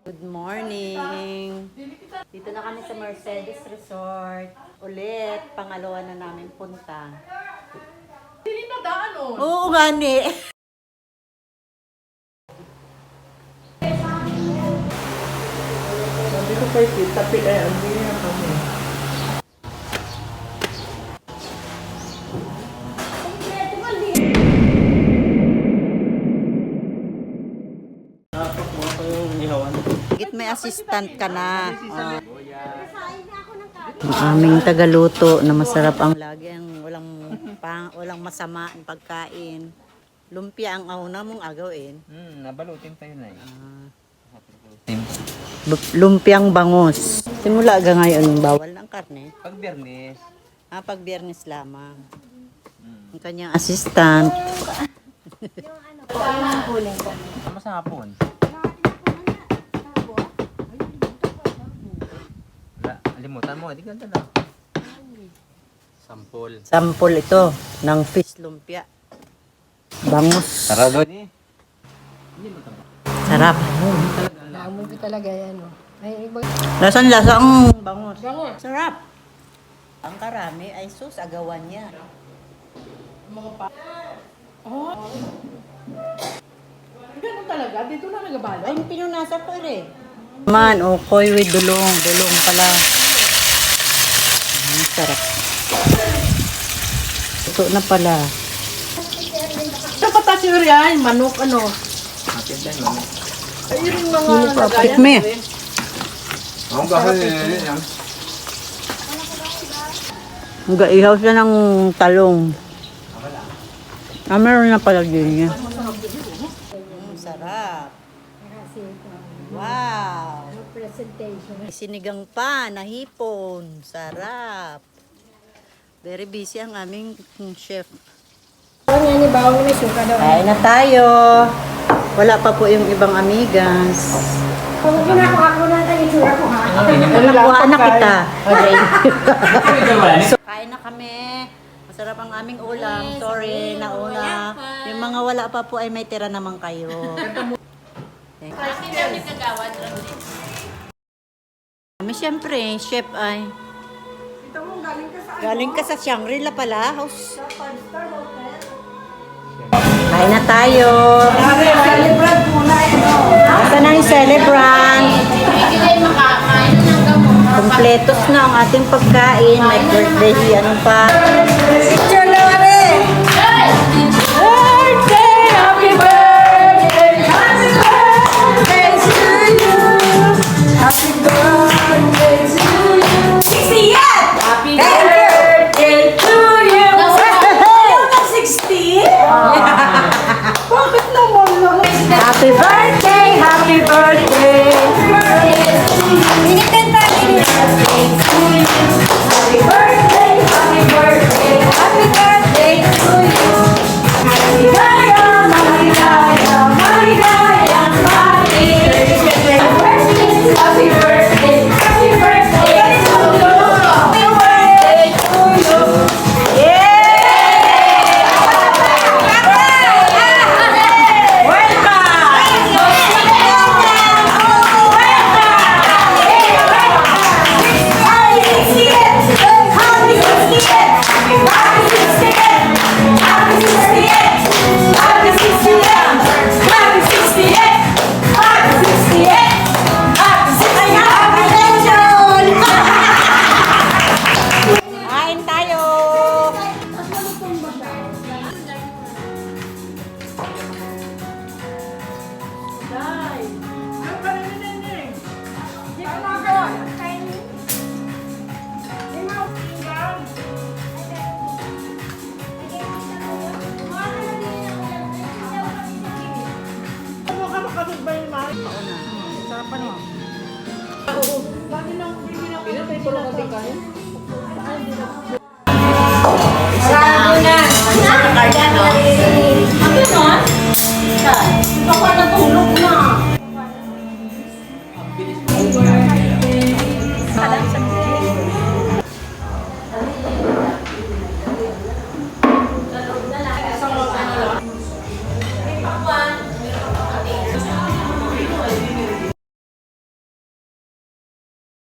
Good morning! Dito na kami sa Mercedes Resort. Ulit, pangalawa na namin punta. Hindi na daan o. Oo nga ni. Sabi ko kay Pete, tapi hindi na kami. Git may assistant ka na. Ang aming tagaluto na masarap ang lagi ang walang masama ang pagkain. Lumpia ang una mong agawin. Nabalutin tayo na Lumpiang bangus. Simula aga ngayon bawal ng karne. Pag Biyernes. Pag Biyernes lamang. Ang kanyang assistant. Tama sa hapon. Limutan mo, hindi ganda na. Sampol. Sampol ito ng fish lumpia. Bangus. Sarado ni. Sarap. Naamoy ko talaga yan. Ay, iba. Lasan-lasa ang bangus. Bangus. Sarap. Ang karami ay sus, agawan niya. Mga pa. Oh. Ganun talaga. Dito na nagabala. Ay, pinunasan ko rin. Man, okoy with dulong. Dulong pala. Sarap. Ito na pala. Sa patas yun yan, manok ano. Atin tayo, mami. Ayun yung mga Tikme. Ang gahal yan. Ihaw siya ng talong. Meron na pala din niya. Sarap. Wow. Presentation. Sinigang pa, nahipon. Sarap. Very busy ang aming chef. Ang yan ni Bawang may suka daw. Kain na tayo. Wala pa po yung ibang amigas. Kung ginagawa ko natin yung sura ko ha. Nakuhaan na kita. So, kain na kami. Masarap ang aming ulam. Sorry, nauna. Yung mga wala pa po ay may tira naman kayo. Kami siyempre, chef ay. Galing ka sa Shangri-La pala, house. Kain na tayo. Celebrant muna ito. Asa na yung celebrant? Kompletos na ang ating pagkain. May birthday, ano pa? Picture na rin! Birthday! Happy birthday! Happy birthday to you! Happy birthday to you! 60 yan! Happy birthday to you! Ano 60? Bakit naman? Happy birthday! Happy birthday! Happy birthday! Happy birthday! Happy birthday to you! Maligaya! Maligaya! Maligaya! Happy birthday! Happy birthday! Happy birthday to you! Happy birthday to you! Kain tayo! Sarap pa naman. Oo. Bakit nang pinatay ko lang kayo?